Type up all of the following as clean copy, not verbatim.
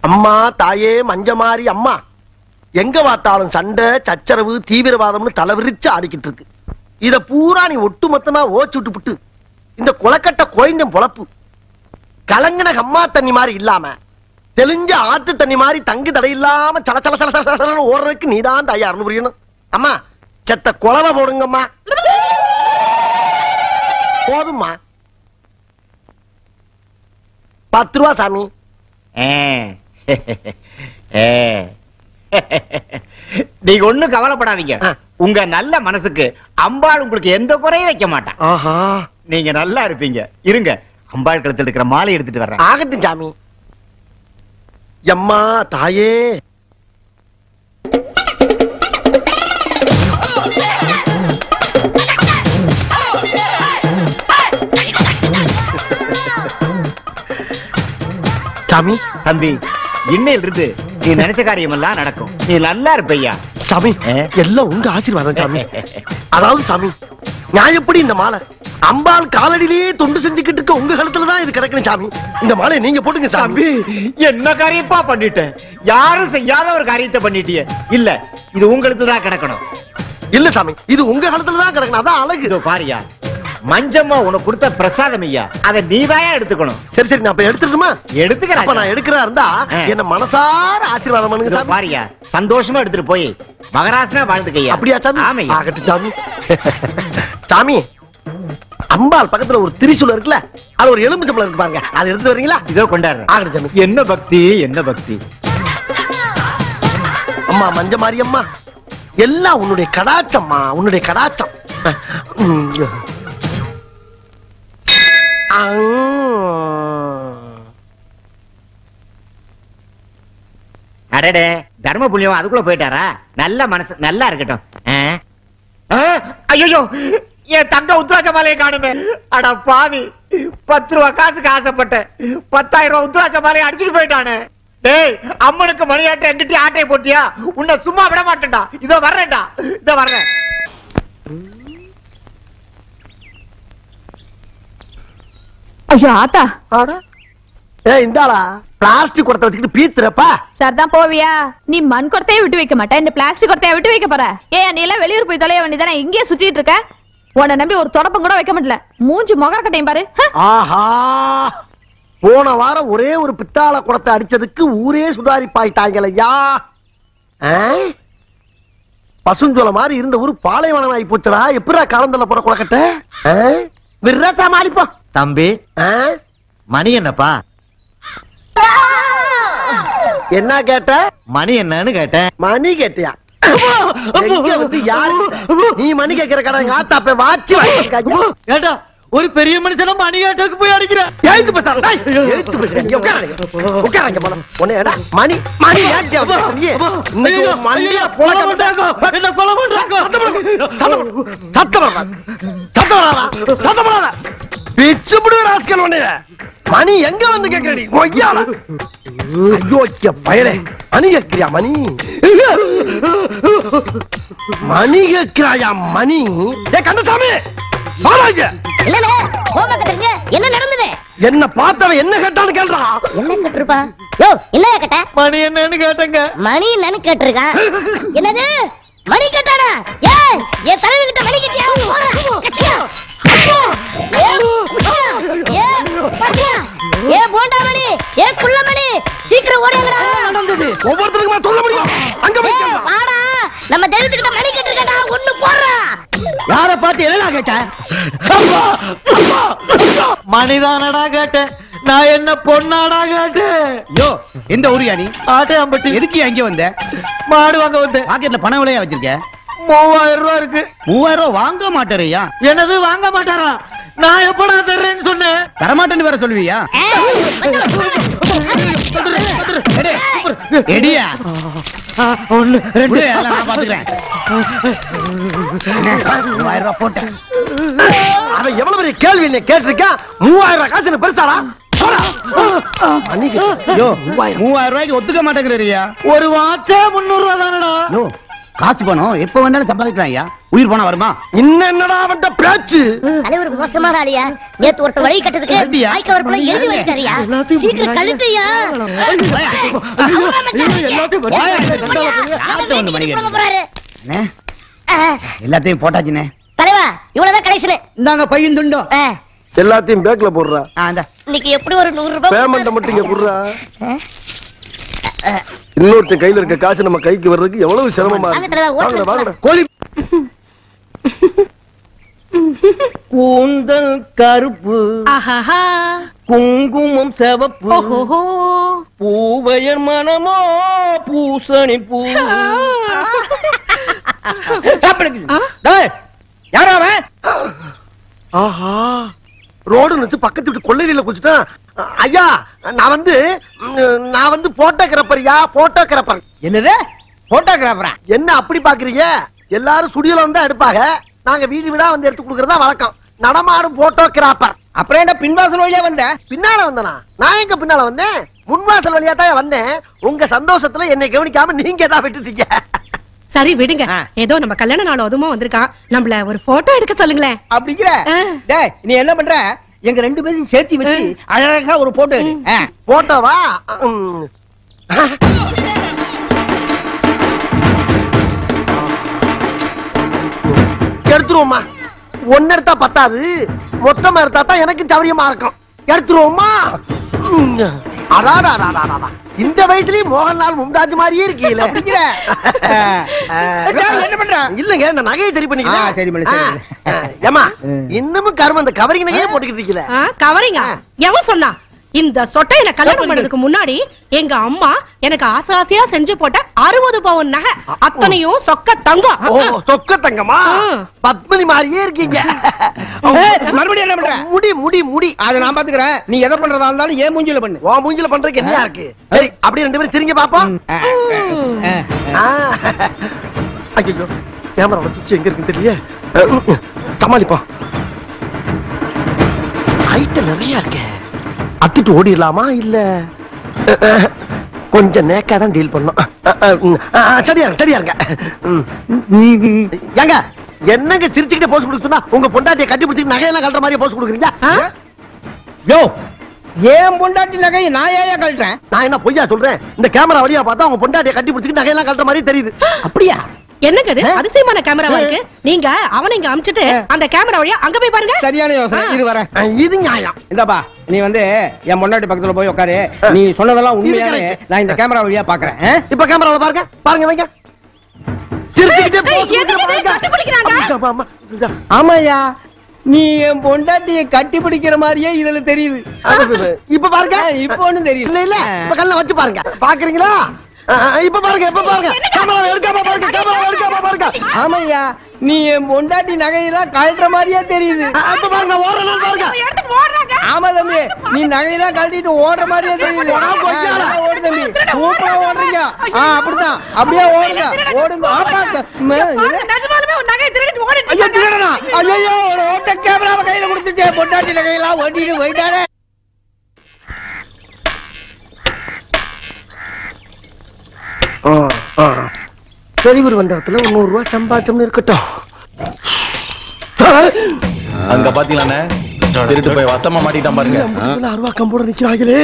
அம்மா தாயே மஞ்சமாரி அம்மா, எங்க பார்த்தாலும் சண்டை சச்சரவு தீவிரவாதம்னு தலைவிரிச்சு ஆடிக்கிட்டு இருக்கு. இத பூரா நீ ஒட்டு மொத்தமா ஓச்சு விட்டு இந்த குளக்கட்ட கோயந்தம் பொழப்பு கலங்கின அம்மா தண்ணி மாதிரி இல்லாம தெளிஞ்ச ஆத்து தண்ணி மாதிரி தங்கு தடை இல்லாம சல சல சல சல ஓடுறதுக்கு நீதான் தயார்னு புரியணும். அம்மா செத்த குளவை போடுங்கம்மா. போதும்மா. 10 ரூபா சாமி. நீங்க ஒண்ணும் கவலைப்படாதீங்க. உங்க நல்ல மனசுக்கு அம்பாள் உங்களுக்கு எந்த குறையும் வைக்க மாட்டான். ஆஹா, நீங்க நல்லா இருப்பீங்க. இருங்க, அம்பாள் கழுத்துல இருக்கிற மாலை எடுத்துட்டு வர்றேன். ஆகட்டும் சாமி. எம்மா தாயே, சாமி. தம்பி, இன்னையில இருந்து நீ நினைச்ச காரியம் எல்லாம் நடக்கும். நீ நல்லா இருப்பையா சாமி. எல்லாம் உங்க ஆசீர்வாதம் சாமி. அதாவது சாமி, நான் எப்படி இந்த மாலை அம்பாள் காலடியிலேயே தொண்டு செஞ்சுக்கிட்டு இருக்க உங்க கழுத்துலதான் இது கிடக்கணும் சாமி. இந்த மாலை நீங்க போட்டுங்க சாமி. என்ன காரியப்பா பண்ணிட்டேன்? யாரும் செய்யாத ஒரு காரியத்தை பண்ணிட்டியே. இல்ல, இது உங்களுக்கு தான் கிடக்கணும். இல்ல சாமி, இது உங்க கழுத்துலதான் கிடக்கணும். அதான் அழகு. இதோ பாரியா, மஞ்சம்மா உனக்கு கொடுத்த பிரசாதம் ஐயா, அதை நீதாயா எடுத்துக்கணும். சரி சரி, நான் இப்ப எடுத்துட்டுமா? எடுத்துக்கிறேன். அப்ப நான் எடுக்கிறா இருந்தா என்ன மனசார ஆசீர்வாதம் பண்ணுங்க சாமி. பாரியா, சந்தோஷமா எடுத்துட்டு போய் மகராசனா வாழ்ந்துக்கையா. அப்படியா சாமி? ஆமையா. ஆகட்டும் சாமி. சாமி, அம்பாள் பக்கத்துல ஒரு திரிசூலம் இருக்குல்ல, அது ஒரு எலுமிச்சம்பழம் இருக்கு பாருங்க, அதை எடுத்து வரீங்களா? இதோ கொண்டாடுறேன். ஆகட்டும் சாமி. என்ன பக்தி, என்ன பக்தி. அம்மா மஞ்சமாரி அம்மா, எல்லாம் உன்னுடைய கடாச்சம்மா, உன்னுடைய கடாச்சம். அடடே, தர்ம புண்ணியம் அதுக்குள்ள போயிட்டாரா? நல்ல மனசு நல்லா இருக்கட்டும். ஐயோ, என் தங்க உத்ராட்ச மாலையை காணுமே. அட பாவி, 10 ரூபா காசுக்கு ஆசைப்பட்டேன், 10,000 ரூபாய் உத்ராட்ச மாலையை அடிச்சுட்டு போயிட்டானே. டேய், அம்மனுக்கு மணியாட்டை எங்கிட்ட ஆட்டையை போட்டியா? உன்னை சும்மா விட மாட்டேன்டா. இதோ வர்றேன்டா, இதோ வர்றேன். ஐயோ ஆத்தா, இந்தாளா பிளாஸ்டிக் குடத்தை வச்சுக்கிட்டு பீத்துறப்பா. சரிதான் போவியா? நீ மண் குடத்தையே விட்டு வைக்க மாட்டேன், இந்த பிளாஸ்டிக் குடத்தையே விட்டு வைக்க போற. ஏன் நீ எல்லாம் வெளியூர் போய் தொலைய வேண்டியதானே, இங்கேயே சுத்திட்டு இருக்க? உன்னை நம்பி ஒரு தொடப்பம் கூட வைக்க மாட்டல. மூஞ்சி முகக்கட்டையும் பாரு. ஆஹா, போன வாரம் ஒரே ஒரு பித்தாள குடத்தை அடிச்சதுக்கு ஊரே சுதாரிப்பாயிட்டாங்களையா. பசுஞ்சோல மாதிரி இருந்த ஊரு பாலைவனம் ஆகி போச்சுடா. எப்படா காலந்தல போற குடக்கட்ட விரசா மாறிப்போ. தம்பி, மணி என்னப்பா? என்ன கேட்ட? மணி என்னன்னு கேட்டேன். மணி கேட்டியா? யாரு நீ மணி கேட்கிற கடை? எங்க ஆத்தாப்ப வாட்சி ஏண்டா, ஒரு பெரிய மனுஷன மணி கேட்டதுக்கு போய் அடிக்கிற. எழுத்து பேசுறாங்க, எழுத்து பேசுறாங்க. உட்காராங்க போல. உன்னையடா மணி மணி ஏன்டா நீ இன்னைக்கு மணியா போலக்க மாட்டாங்க. என்ன கொலை பண்றாங்க? சத்தம் பிச்சு புடு ராஸ்கல். உன்னைய மணி எங்க வந்து கேக்குற நீ? கொய்யால ஐயோக்கிய பயலே, மணி கேட்கிறியா? மணி மணி கேட்கிறாயா? மணி கந்தசாமி என்ன நடந்தது? என்ன பார்த்தவன் என்ன கேட்டான்னு கேள்றா. என்ன கேட்டிருப்பா? என்ன கேட்ட? மணி என்னன்னு கேட்டங்க. மணி என்னன்னு கேட்டிருக்கா? என்னது மணி கேட்டானா? ஏன் என் தலைவி கிட்ட மணி கேட்டியா? ஏ போண்டா மணி, ஏ குள்ள மணி, சீக்கிரம் ஓடுங்கடா. நடந்தது ஒவ்வொருத்தருக்குமா சொல்ல முடியும்? அங்க போய் வாடா, நம்ம தெய்வத்துக்கிட்ட மணி கேட்டிருக்கடா. ஒண்ணு போடுறா. யார பார்த்து என்ன கேட்ட? மணிதானடா கேட்டேன். நான் என்ன பொண்ணாடா கேட்டேன். யோ, எந்த ஊரியா நீ? ஆட்டையாம்பட்டி. எதுக்கு அங்க வந்த? மாடு வாங்க வந்தேன். பாக்கெட்ல பணம் விலையா வச்சிருக்க? 3000 ரூபாய் இருக்கு. 3000 ரூபாய் வாங்க மாட்டேறியா? எனது வாங்க மாட்டாரா? நான் எப்படா தர்றேன்னு சொன்னேன். தரமாட்டேன்னு வேற சொல்லுவியா? எடியா ஒண்ணு ரெண்டு நான் பாத்துக்கிறேன். 3000 ரூபாய் போட்டேன். அவன் எவ்வளவு பெரிய கேள்வி என்ன கேட்டிருக்கான்? 3000 ரூபாய் காசு பெருசாடா? 3000 ரூபாய்க்கு ஒத்துக்க மாட்டேங்கிறியா? ஒரு வாட்சே 300 ரூபாய் தானடா. காசு பணம் எப்ப வேணாலும் சம்பாதிக்கலாம் ஐயா. உயிர் போனா வருமா? இன்னும் என்னடா அவன்ட பேச்சு? தலைவர் மோசமான ஆளியா. நேத்து ஒருத்த வழி கட்டதுக்கு வாய்க்க வரப்புல எழுதி வைத்தாரியா. சீக்கிரம் கழுத்தையா. எல்லாத்தையும் போட்டாச்சுனே. தலைவா இவ்வளவுதான் கடைசில. இந்தாங்க பையன் துண்டோம். எல்லாத்தையும் பேக்ல போடுறா. இன்னைக்கு எப்படி ஒரு 100 ரூபாய் பேமெண்ட் மட்டும் இங்க போடுறா. இன்னொருத்த கையில இருக்க காசு நம்ம கைக்கு வர்றதுக்கு எவ்வளவு சிரமமா இருக்கு. வாங்கடா கோழி. கூந்தல் கருப்பு, குங்குமம் சிவப்பு, பூவையர் மனமோ பூசணி பூ. யாரா அவன்? ஆஹா, ரோடு நிறுத்து பக்கத்து வீட்டு கொள்ளையில குடிச்சிட்டான். ஐயா, நான் வந்து போட்டோகிராஃபர்யா, போட்டோகிராஃபர். என்னது போட்டோகிராஃபரா? என்ன அப்படி பாக்குறீங்க? எல்லாரும் சுடியோல வந்து எடுப்பாங்க, நாங்க வீடு வீடா வந்து எடுத்து கொடுக்கறதா வழக்கம். நடமாடும் போட்டோகிராஃபர். அப்புறம் என்ன பின்வாசல் வழியா வந்த? பின்னால வந்தனா? நான் எங்க பின்னால வந்தேன்? முன்வாசல் வழியா தான் வந்தேன். உங்க சந்தோஷத்துல என்னை கவனிக்காம நீங்க தான் விட்டுட்டீங்க. சரி விடுங்க, ஏதோ நம்ம கல்யாண நாள் அதுமா வந்திருக்கான், நம்மள ஒரு போட்டோ எடுக்க சொல்லுங்களேன். அப்படிங்கிற? டேய், நீ என்ன பண்ற? எங்க 2 பேரையும் சேர்த்து வச்சு அழகா ஒரு போட்டோ எடு. போட்டோவா? எடுத்துருவோமா? ஒன்னு எடுத்தா பத்தாது, மொத்தமா எடுத்தா தான் எனக்கு சௌரியமா இருக்கும். எடுத்துருவோமா? இந்த வயசுலயும் மோகன்லால் மும்தாஜ் மாதிரியே இருக்கீங்களே. அப்படிங்கிற? என்ன பண்ற? இல்லங்க, இந்த நகையை சரி பண்ணிக்கலாம். சரி பண்ணு. ஏமா இன்னமும் கரும அந்த கவரிங் நகையே போட்டுக்கிட்டு இருக்கீங்களே. கவரிங்கா? எவன் சொன்னா? இந்த சொட்டையில கல்யாணம் பண்ணதுக்கு முன்னாடி எங்க அம்மா எனக்கு ஆசை ஆசையா செஞ்சு போட்ட 60 பவுன் நகை, அத்தனையும் சொக்க தங்கம். சொக்க தங்கமா? பத்மினி மாதிரியே இருக்கீங்க. மறுபடியும் என்ன பண்ற? முடி முடி முடி. அதை நான் பாத்துக்கிறேன். நீ எதை பண்றதா இருந்தாலும் ஏன் மூஞ்சில பண்ணு. ஓ மூஞ்சில பண்றதுக்கு என்ன இருக்கு? சரி, அப்படியே 2 பேரும் சிரிங்க பாப்போம். ஐயோ, கேமரா சுவிட்ச் எங்க இருக்குன்னு தெரியல. சமாளிப்போம். ஹைட் நிறைய இருக்கு. அத்துட்டு ஓடிடலாமா இல்ல கொஞ்சம் நேக்கா தான் டீல் பண்ணும்? சரியா இருங்க. ஏங்க, என்னங்க சிரிச்சுக்கிட்டே போஸ் கொடுக்க சொன்னா உங்க பொண்டாட்டியை கட்டி பிடிச்சிட்டு நகையெல்லாம் கட்டுற மாதிரியே போஸ் கொடுக்குறீங்க? யோ, ஏன் பொண்டாட்டி நகை நான் ஏன் கழட்டேன்? நான் என்ன பொய்யா சொல்றேன்? இந்த கேமரா வழியா பார்த்தா உங்க பொண்டாட்டியை கட்டி பிடிச்சிட்டு நகையெல்லாம் கட்டுற மாதிரி தெரியுது. அப்படியா? என்னங்க இது அதிசயமான கேமராவா இருக்கு? நீங்க அவனை இங்க அமிச்சிட்டு அந்த கேமரா வழியா அங்க போய் பாருங்க. சரியான யோசனை. இது வரேன். இது நியாயம். இந்தப்பா, நீ என் பொண்டாட்டி பக்கத்துல போய் உட்காரு. நீ சொன்னதெல்லாம் உண்மையானே நான் இந்த கேமரா வழியா பாக்குறேன். இப்ப கேமரால பாருங்க வைங்க. ஆமாயா, நீ என் பொண்டாட்டியை கட்டி பிடிக்கிற மாதிரியே இதுல தெரியுது. இப்ப பாருங்க. இப்ப ஒண்ணும் தெரியல. இல்ல இப்ப கல்ல வச்சு பாருங்க. பாக்குறீங்களா? இப்ப பாருங்க. கேமரா எடுக்காம பாருங்க. ஆமாய்யா, நீ என் பொண்டாட்டி நகையெல்லாம் கழட்டுற மாதிரியே தெரியுது. இப்ப பாருங்க, ஓடலாம் பாருங்க. ஆமா தம்பி, நீ நகையெல்லாம் கழட்டிட்டு ஓடுற மாதிரியே தெரியுது. ஓடு தம்பி, சூப்பரா ஓடுறீங்க. அப்படிதான், அப்படியே ஓடுங்க. ஐயோ, ஒரு ஓட்ட கேமராவை கையில கொடுத்துட்டு பொண்டாட்டி நகையெல்லாம் ஓட்டிட்டு போயிட்டானே. வெளியூர் வந்த இடத்துல 100 ரூபாய் சம்பாதிச்சோம்னு இருக்கட்டும். அங்க பாத்தீங்களானே, திருட்டு போய் வசமா மாட்டிட்டான் பாருங்க. 60 ரூபாய் கம்போட நிக்கிறாங்களே.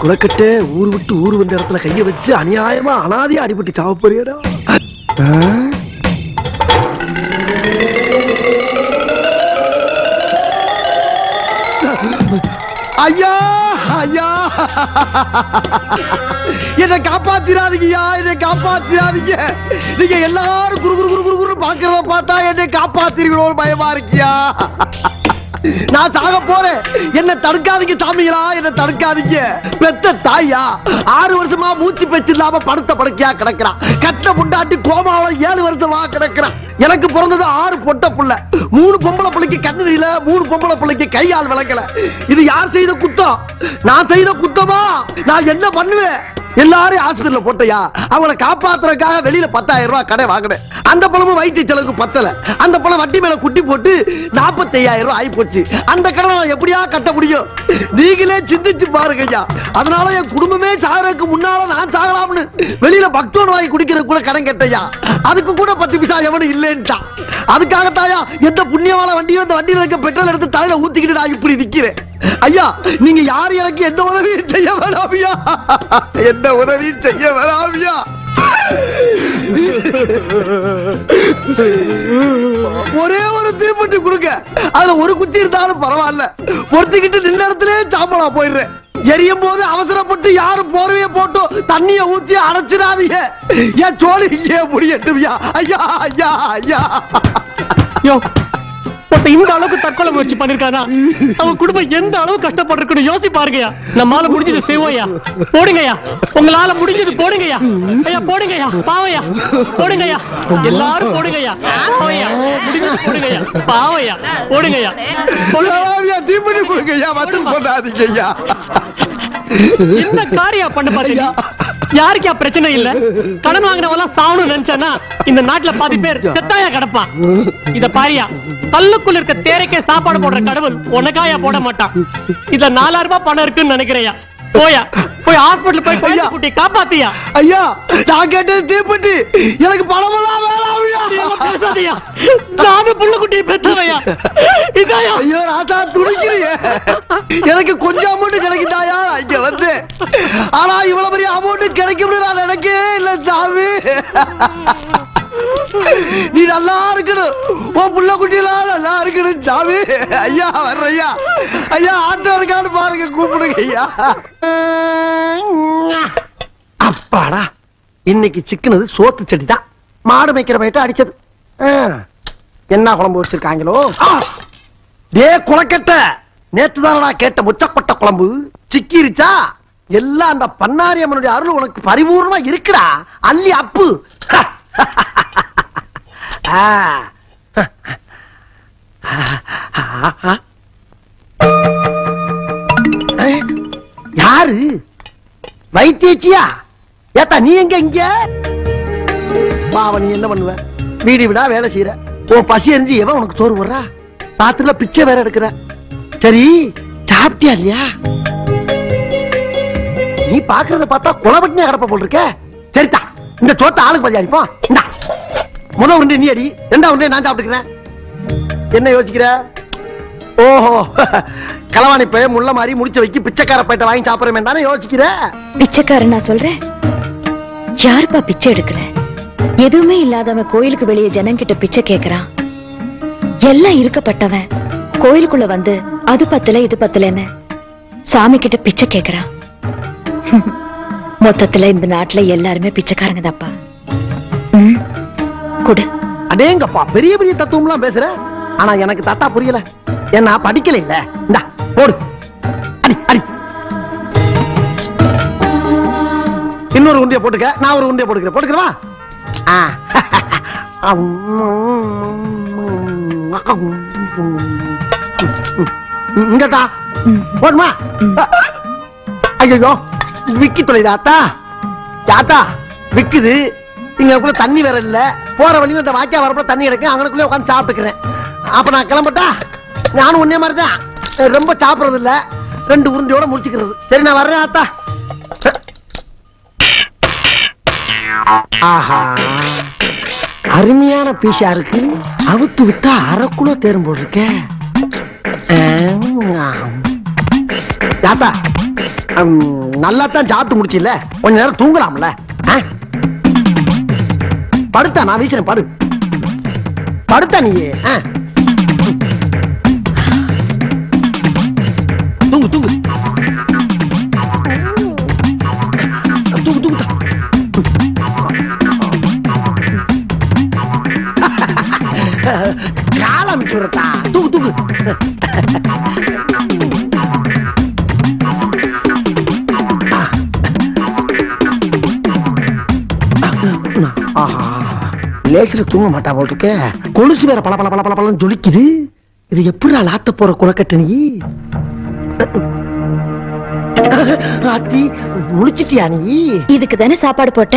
குலக்கட்டு ஊர் விட்டு ஊர் வந்த இடத்துல கைய வச்சு அநியாயமா அனாதையா அடிபட்டு சாவ போறியடா. ஐயா ஐயா, என்னை காப்பாத்திராதீங்கய்யா, என்னை காப்பாத்திராதீங்க. நீங்க எல்லாரும் குரு குரு குரு குரு பாக்குறத பார்த்தா என்னை காப்பாத்திருக்கணும் பயமா இருக்கியா? நான் சாக போறேன், என்ன தடுக்காதீங்க சாமிகளா, என்ன தடுக்காதீங்க. பெத்த தாயா 6 வருஷமா மூச்சு பேச்சு இல்லாம படுத்த படுக்கையா கிடக்குறான். கட்ட புண்டாட்டி கோமாவில 7 வருஷமா கிடக்குறான். எனக்கு பிறந்தது 6 பொட்ட புள்ள. 3 பொம்பளை பிள்ளைக்கு கண்ணு தெரியல, 3 பொம்பளை பிள்ளைக்கு கையால் விளக்கல. இது யார் செய்த குத்தம்? நான் செய்த குத்தமா? நான் என்ன பண்ணுவேன்? எல்லாரும் ஹாஸ்பிடல்ல போட்டையா, அவங்களை காப்பாத்துறதுக்காக வெளியில 10,000 ரூபாய் கடை வாங்கினேன். அந்த பணமும் வைத்திய செலவுக்கு பத்தல. அந்த பணம் வட்டி மேல குட்டி போட்டு 45,000 ரூபாய் ஆகி போச்சு. அந்த கடனை நான் எப்படியா கட்ட முடியும்? நீங்களே சிந்திச்சு பாருங்க ஐயா. அதனால என் குடும்பமே சாகறதுக்கு முன்னால நான் சாகலாம்னு வெளியில பக்தோன் வாங்கி குடிக்கிறது கூட கடன் கேட்டையா. அதுக்கு கூட 10 பைசா எவனும் இல்லைன்ட்டான். அதுக்காகத்தாயா எந்த புண்ணியவாள வண்டியோ அந்த வண்டியில இருக்க பெட்ரோல் எடுத்து தலையில ஊத்திக்கிட்டு நான் இப்படி நிக்கிறேன். ஐயா நீங்க யாரு எனக்கு எந்த உதவியும் செய்ய வேணாமியா, எந்த உதவியும் செய்ய வேணாமியா. ஒரே ஒரு தீப்பெட்டி கொடுங்க, அதுல ஒரு குச்சி இருந்தாலும் பரவாயில்ல, பொறுத்துக்கிட்டு நின்ற இடத்துல சாம்பலா போயிடுறேன். எரியும் போது அவசரப்பட்டு யாரும் போர்வைய போட்டு தண்ணிய ஊத்தி அடைச்சிடாதீங்க. ஏன் சோழி இங்கே முடியட்டுவியா. ஐயா ஐயா ஐயா. இந்த அளவுக்கு தற்கொலை முயற்சி பண்ணிருக்கானா, அவன் குடும்பம் எந்த அளவு கஷ்டப்பட்டிருக்குன்னு யோசிச்சு பாருங்கயா. நம்மால முடிஞ்சது செய்வோயா, போடுங்கய்யா, உங்களால முடிஞ்சது போடுங்கய்யா. ஐயா போடுங்கய்யா, பாவையா போடுங்கய்யா, எல்லாரும் போடுங்கய்யா, பாவையா முடிஞ்சது போடுங்கய்யா, பாவையா போடுங்கய்யா, தீப்பெட்டி கொடுங்கய்யா, வந்து போடாதீங்கய்யா. என்ன காரியம் பண்ண பாத்தீங்க? யாருக்கா பிரச்சனை இல்ல, கடன் வாங்கினவெல்லாம் சாவணும் நினைச்சானா இந்த நாட்டுல பாதி பேர் செத்தாயா கிடப்பான். இத பாரியா, கல்லுக்குள்ள இருக்க தேரைக்கே சாப்பாடு போடுற கடவுள் உனக்காயா போட மாட்டான். இதுல 4000 ரூபாய் பணம் இருக்குன்னு நினைக்கிறையா, போயா போய் ஹாஸ்பிடல் போய் குழந்தை குட்டி காப்பாத்தியா. ஐயா நான் கேட்டது தீப்பெட்டி, எனக்கு பணமெல்லாம் வேணாம். பேசாதயா, நானும் புள்ள குட்டியை பெற்றவையா. இதாயா ஐயோ ராசா துடிக்கிறீங்க, எனக்கு கொஞ்சம் அமௌண்ட் கிடைக்குதாயா இங்க வந்து. ஆனா இவ்வளவு பெரிய அமௌண்ட் கிடைக்கும் நான் நினைக்கவே இல்ல சாமி. நீ நல்லா இருக்கணும், உன் புள்ள குட்டியெல்லாம் நல்லா இருக்கணும் சாமி. ஐயா வர்றையா, ஐயா ஆட்டோ இருக்கான்னு பாருங்க, கூப்பிடுங்க ஐயா. அப்பாடா இன்னைக்கு சிக்கனது சோத்து செடி தான், மாடு மேய்க்கிற பயிட்ட அடிச்சது. என்ன குழம்பு வச்சிருக்காங்களோ. டே குளக்கட்ட, நேத்து தானடா கேட்ட முச்சப்பட்ட குழம்பு சிக்கிருச்சா. எல்லாம் அந்த பண்ணாரி அம்மனுடைய அருள் உனக்கு பரிபூர்ணமா இருக்குடா. அள்ளி அப்பு. யாரு வைத்தியச்சியா? ஏத்தா நீ எங்க இங்க? பாவ நீ என்ன பண்ணுவ, வீடு விடா வேலை செய்யற, உன் பசி எரிஞ்சு எவன் உனக்கு சோறு போடுறா, பாத்துல பிச்சை வேற எடுக்கிற. சரி சாப்பிட்டியா இல்லையா? நீ பாக்குறத பார்த்தா குளப்பட்டினே கடப்ப போல் இருக்க. சரிதா, இந்த சோத்த ஆளுக்கு பதி அடிப்போம். இந்தா முத உருண்டை நீ அடி, 2வது உருண்டை நான் சாப்பிட்டுக்கிறேன். என்ன யோசிக்கிற? ஓஹோ களவாணி பைய முள்ள மாதிரி முடிச்ச வைக்க பிச்சைக்கார பையிட்ட வாங்கி சாப்பிடுறேன் தானே யோசிக்கிற? பிச்சைக்காரன் நான் சொல்றேன், யாருப்பா பிச்சை எடுக்கிற? எதுவுமே இல்லாதவன் கோயிலுக்கு வெளியே ஜனங்கிட்ட பிச்சை கேக்குறான். எல்லாம் இருக்கப்பட்டவன் கோயிலுக்குள்ள வந்து அது பத்தல இது பத்தலன்னு சாமி கிட்ட பிச்சை கேக்குறான். மொத்தத்துல இந்த நாட்டுல எல்லாருமே பிச்சைக்காரங்க தாப்பா. குடு. அடேங்கப்பா பெரிய பெரிய தத்துவம் எல்லாம் பேசுற, ஆனா எனக்கு தாத்தா புரியல, என்ன படிக்கல இல்ல. இந்தா போடு, அடி அடி. இன்னொரு உண்டிய போட்டுக்க, நான் ஒரு உண்டிய போட்டுக்கிறேன். போட்டுக்கிறவா? இங்கடா போடுமா? ஐயோ விக்கி தொலைதா ஆத்தா, யாத்தா விக்குது. இங்க தண்ணி வேற இல்ல, போற வழியில இந்த வாக்கியா வரப்ப தண்ணி கிடைக்கும், அங்கனுக்குள்ளே உட்காந்து சாப்பிட்டுக்கிறேன். அப்ப நான் கிளம்பட்டா? நானும் ஒன்னே மாதிரிதான், ரொம்ப சாப்பிடுறது இல்ல, 2 உருண்டையோட முடிச்சுக்கிறது. சரி நான் வர்றேன் ஆத்தா. ஆஹா அருமையான பீஸா இருக்கு, அவுத்து விட்டா 1/2 கிலோ தேரும் போல் இருக்க. யாத்தா நல்லா தான் சாப்பிட்டு முடிச்சில்ல, கொஞ்ச நேரம் தூங்கலாம்ல. படுத்தா நான் வீசுறேன், படு படுத்தா நீ. தூங்கு தூங்கு தூங்கு தூங்கு. காலம் சுரத்தா, தூங்கு தூங்கு. லேசில தூங்க மாட்டா போல் இருக்க, கொலுசு வேற பல பல பல பல பலன்னு ஜொலிக்குது. இது எப்படி லாத்த போற குளக்கட்டு நீ? முழிச்சிட்டியா நீ? இதுக்கு தானே சாப்பாடு போட்ட,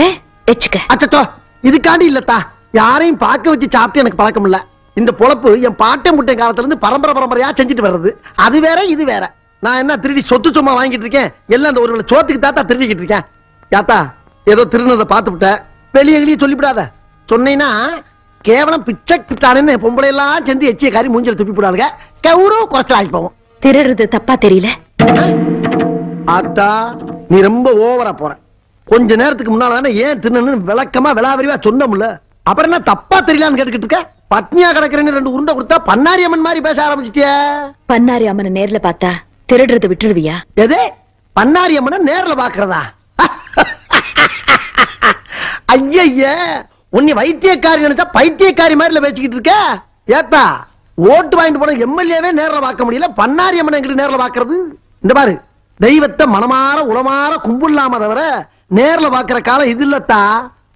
வச்சுக்க. அச்சோ இதுக்காண்டி இல்லத்தா, யாரையும் பார்க்க வச்சு சாப்பிட்டு எனக்கு பழக்கம் இல்ல. இந்த பொழப்பு என் பாட்டை முட்டை காலத்துல இருந்து பரம்பரை பரம்பரையா செஞ்சுட்டு வர்றது. அது வேற இது வேற. நான் என்ன திருடி சொத்து சும்மா வாங்கிட்டு இருக்கேன்? எல்லாம் இந்த ஒரு சோத்துக்கு தாத்தா திருடிக்கிட்டு இருக்கேன். யாத்தா ஏதோ திருநதை பார்த்து விட்ட, வெளியே சொல்லிவிடாத. சொன்னீங்கன்னா கேவலம் பிச்சை கிட்டானு பொம்பளை எல்லாம் சேர்ந்து எச்சிய காரி மூஞ்சில துப்பி போடாளுங்க கௌரவ குறைச்சல் ஆகி போவோம். திருடுறது தப்பா தெரியல? ஆத்தா நீ ரொம்ப ஓவரா போற. கொஞ்ச நேரத்துக்கு முன்னால தானே ஏன் தின்னு விளக்கமா விளாவரிவா சொன்னோம்ல, அப்புறம் என்ன தப்பா தெரியலான்னு கேட்டுக்கிட்டு இருக்க? பட்னியா கிடக்குறேன்னு 2 உருண்டை கொடுத்தா பன்னாரி அம்மன் மாதிரி பேச ஆரம்பிச்சிட்டிய. பன்னாரி அம்மனை நேர்ல பார்த்தா திருடுறது விட்டுடுவியா? எது பன்னாரி அம்மனை நேர்ல பாக்குறதா? ஐய உன்னை வைத்தியக்காரி நினைச்சா பைத்தியக்காரி மாதிரி பேசிக்கிட்டு இருக்க. ஏத்தா ஓட்டு வாங்கிட்டு போன எம்எல்ஏவே நேர்ல பார்க்க முடியல, பன்னாரி அம்மனை எங்கிட்ட நேர்ல பாக்குறது? இந்த பாரு, தெய்வத்தை மனமாற உளமாற கும்பிடலாம தவிர நேர்ல பாக்குற காலம் இது இல்லத்தா.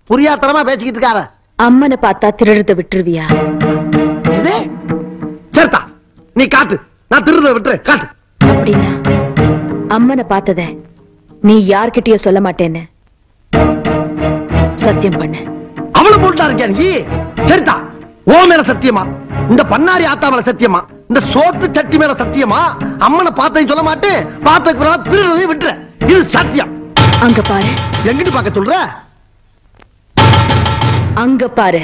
புரியாத்தனமா பேசிக்கிட்டு இருக்காத. அம்மனை பார்த்தா திருடுறத விட்டுருவியா? சரிதா, நீ காட்டு, நான் திருடுறத விட்டுரு, காட்டு. அப்படின்னா அம்மனை பார்த்தத நீ யார்கிட்டயோ சொல்ல மாட்டேன்னு சத்தியம் பண்ணு. அவளை போட்டா இருக்கியா நீ? சரிதா, ஓ மேல சத்தியமா, இந்த பன்னாரி ஆத்தா மேல சத்தியமா, இந்த சோத்து சட்டி மேல சத்தியமா, அம்மனை பார்த்ததை சொல்ல மாட்டேன், பார்த்ததுக்கு பிறகு திருடுறதை விட்டுற. இது சத்தியம். அங்க பாரு. எங்கிட்டு பார்க்க சொல்ற? அங்க பாரு.